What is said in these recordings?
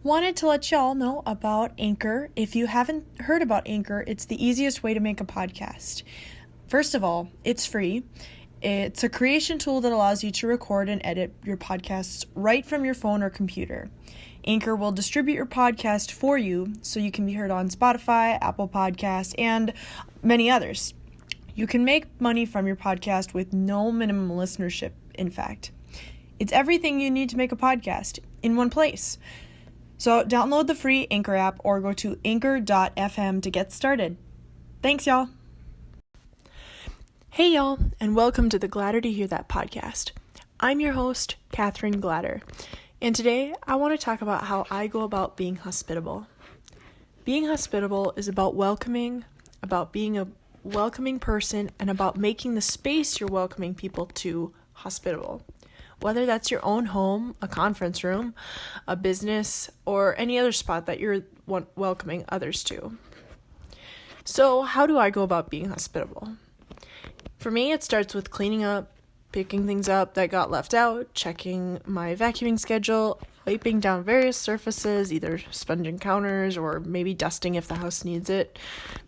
Wanted to let y'all know about Anchor. If you haven't heard about Anchor, it's the easiest way to make a podcast. First of all, it's free. It's a creation tool that allows you to record and edit your podcasts right from your phone or computer. Anchor will distribute your podcast for you so you can be heard on Spotify, Apple Podcasts, and many others. You can make money from your podcast with no minimum listenership, in fact. It's everything you need to make a podcast in one place. So download the free Anchor app or go to anchor.fm to get started. Thanks, y'all. Hey, y'all, and welcome to the Gladder to Hear That podcast. I'm your host, Catherine Gladder, and today I want to talk about how I go about being hospitable. Being hospitable is about welcoming, about being a welcoming person, and about making the space you're welcoming people to hospitable. Whether that's your own home, a conference room, a business, or any other spot that you're welcoming others to. So, how do I go about being hospitable? For me, it starts with cleaning up, picking things up that got left out, checking my vacuuming schedule, wiping down various surfaces, either sponging counters or maybe dusting if the house needs it,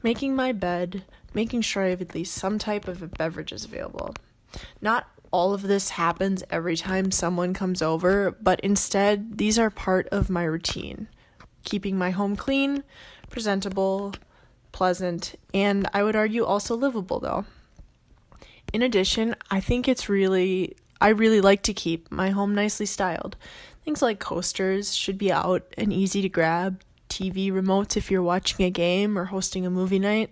making my bed, making sure I have at least some type of beverages available. Not all of this happens every time someone comes over, but instead, these are part of my routine. Keeping my home clean, presentable, pleasant, and I would argue also livable though. In addition, I really like to keep my home nicely styled. Things like coasters should be out and easy to grab, TV remotes if you're watching a game or hosting a movie night,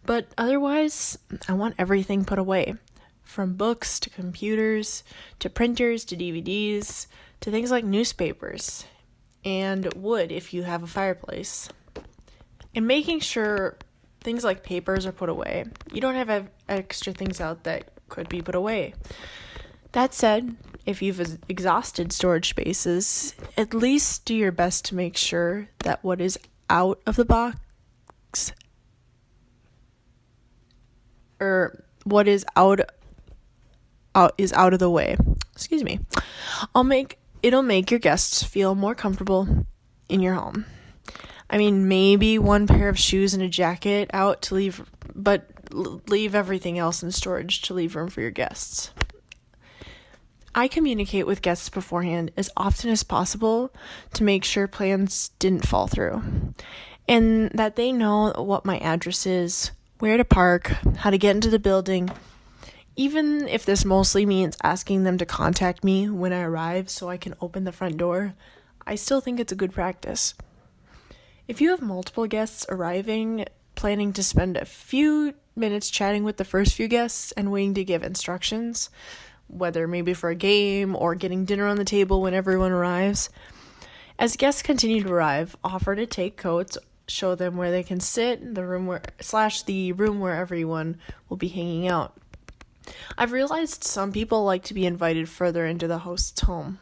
but otherwise, I want everything put away. From books to computers, to printers, to DVDs, to things like newspapers, and wood if you have a fireplace. And making sure things like papers are put away. You don't have extra things out that could be put away. That said, if you've exhausted storage spaces, at least do your best to make sure that what is out of the box, or what is out of the way. Excuse me. It'll make your guests feel more comfortable in your home. I mean, maybe one pair of shoes and a jacket out to leave, but leave everything else in storage to leave room for your guests. I communicate with guests beforehand as often as possible to make sure plans didn't fall through, and that they know what my address is, where to park, how to get into the building. Even if this mostly means asking them to contact me when I arrive so I can open the front door, I still think it's a good practice. If you have multiple guests arriving, planning to spend a few minutes chatting with the first few guests and waiting to give instructions, whether maybe for a game or getting dinner on the table when everyone arrives, as guests continue to arrive, offer to take coats, show them where they can sit in the room where everyone will be hanging out. I've realized some people like to be invited further into the host's home.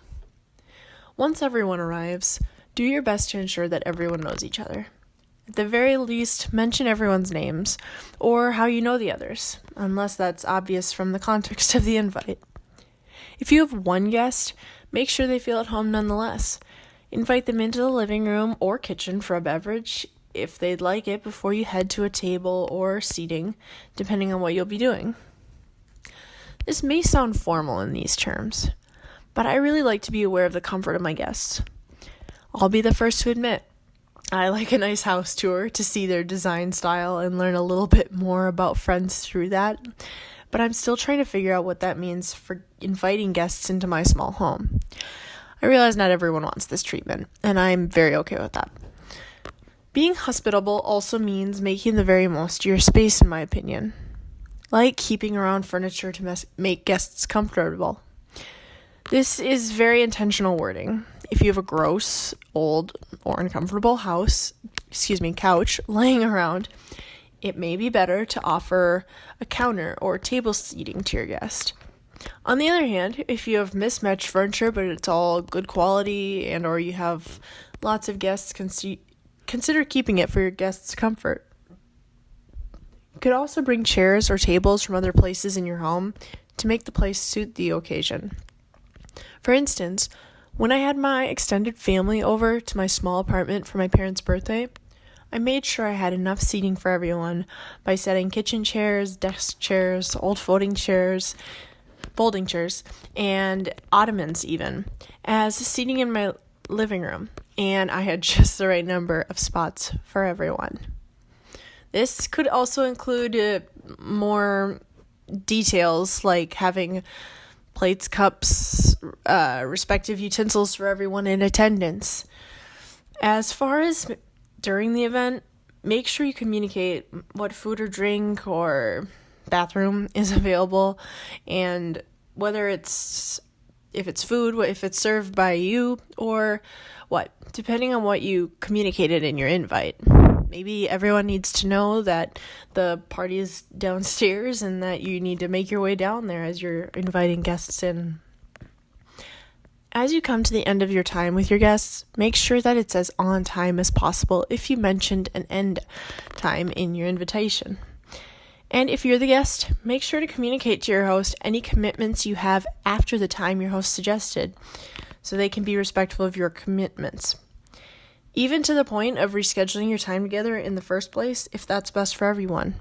Once everyone arrives, do your best to ensure that everyone knows each other. At the very least, mention everyone's names, or how you know the others, unless that's obvious from the context of the invite. If you have one guest, make sure they feel at home nonetheless. Invite them into the living room or kitchen for a beverage, if they'd like it, before you head to a table or seating, depending on what you'll be doing. This may sound formal in these terms, but I really like to be aware of the comfort of my guests. I'll be the first to admit, I like a nice house tour to see their design style and learn a little bit more about friends through that, but I'm still trying to figure out what that means for inviting guests into my small home. I realize not everyone wants this treatment, and I'm very okay with that. Being hospitable also means making the very most of your space, in my opinion. Like keeping around furniture to make guests comfortable. This is very intentional wording. If you have a gross, old, or uncomfortable couch laying around, it may be better to offer a counter or table seating to your guest. On the other hand, if you have mismatched furniture but it's all good quality and or you have lots of guests, consider keeping it for your guests' comfort. You could also bring chairs or tables from other places in your home to make the place suit the occasion. For instance, When I had my extended family over to my small apartment for my parents' birthday, I made sure I had enough seating for everyone by setting kitchen chairs, desk chairs, old folding chairs, and ottomans even, as seating in my living room, and I had just the right number of spots for everyone. This could also include more details like having plates, cups, respective utensils for everyone in attendance. As far as during the event, make sure you communicate what food or drink or bathroom is available, and whether if it's food, if it's served by you, or what, depending on what you communicated in your invite. Maybe everyone needs to know that the party is downstairs and that you need to make your way down there as you're inviting guests in. As you come to the end of your time with your guests, make sure that it's as on time as possible if you mentioned an end time in your invitation. And if you're the guest, make sure to communicate to your host any commitments you have after the time your host suggested, so they can be respectful of your commitments. Even to the point of rescheduling your time together in the first place, if that's best for everyone.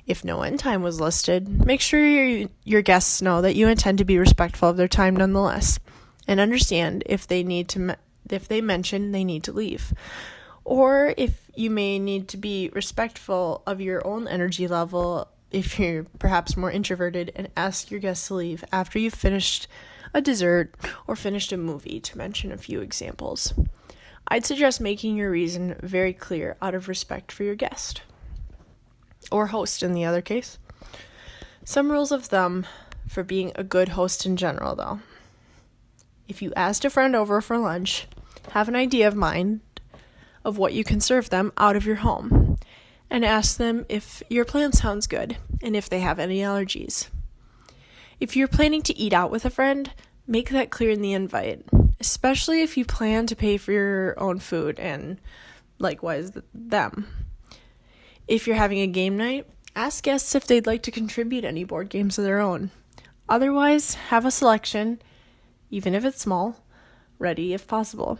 If no end time was listed, make sure your guests know that you intend to be respectful of their time nonetheless, and understand if they mention they need to leave. Or if you may need to be respectful of your own energy level if you're perhaps more introverted, and ask your guests to leave after you've finished a dessert or finished a movie, to mention a few examples. I'd suggest making your reason very clear out of respect for your guest. Or host in the other case. Some rules of thumb for being a good host in general, though. If you asked a friend over for lunch, have an idea of mind of what you can serve them out of your home, and ask them if your plan sounds good and if they have any allergies. If you're planning to eat out with a friend, make that clear in the invite, especially if you plan to pay for your own food and likewise them. If you're having a game night, ask guests if they'd like to contribute any board games of their own. Otherwise, have a selection, even if it's small, ready if possible.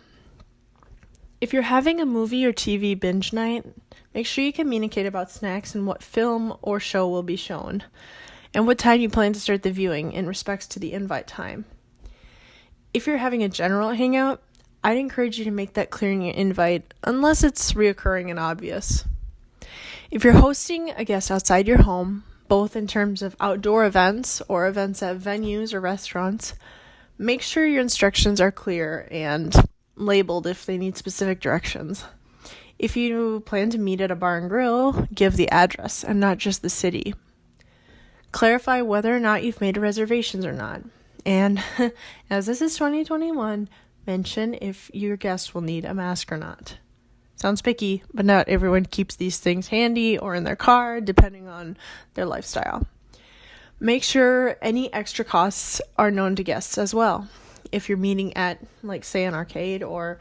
If you're having a movie or TV binge night, make sure you communicate about snacks and what film or show will be shown, and what time you plan to start the viewing in respects to the invite time. If you're having a general hangout, I'd encourage you to make that clear in your invite, unless it's reoccurring and obvious. If you're hosting a guest outside your home, both in terms of outdoor events or events at venues or restaurants, make sure your instructions are clear and labeled if they need specific directions. If you plan to meet at a bar and grill, give the address and not just the city. Clarify whether or not you've made reservations or not. And as this is 2021, mention if your guest will need a mask or not. Sounds picky, but not everyone keeps these things handy or in their car, depending on their lifestyle. Make sure any extra costs are known to guests as well. If you're meeting at, say, an arcade or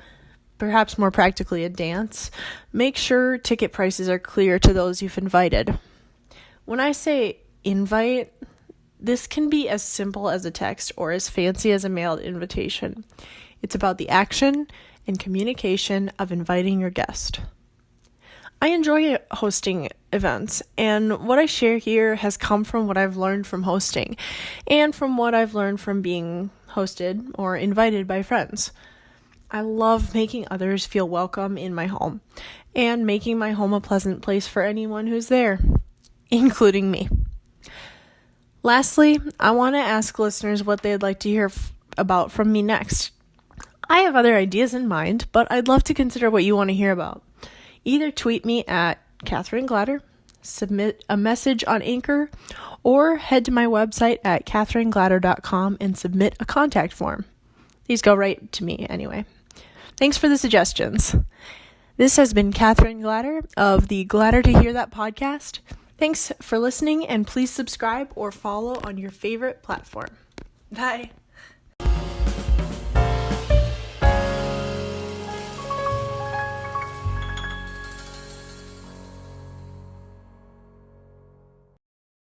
perhaps more practically a dance, make sure ticket prices are clear to those you've invited. When I say invite, this can be as simple as a text or as fancy as a mailed invitation. It's about the action and communication of inviting your guest. I enjoy hosting events, and what I share here has come from what I've learned from hosting and from what I've learned from being hosted or invited by friends. I love making others feel welcome in my home and making my home a pleasant place for anyone who's there, including me. Lastly, I want to ask listeners what they'd like to hear about from me next. I have other ideas in mind, but I'd love to consider what you want to hear about. Either tweet me at Catherine Glatter, submit a message on Anchor, or head to my website at catherineglatter.com and submit a contact form. These go right to me anyway. Thanks for the suggestions. This has been Catherine Glatter of the Glatter to Hear That podcast. Thanks for listening, and please subscribe or follow on your favorite platform. Bye.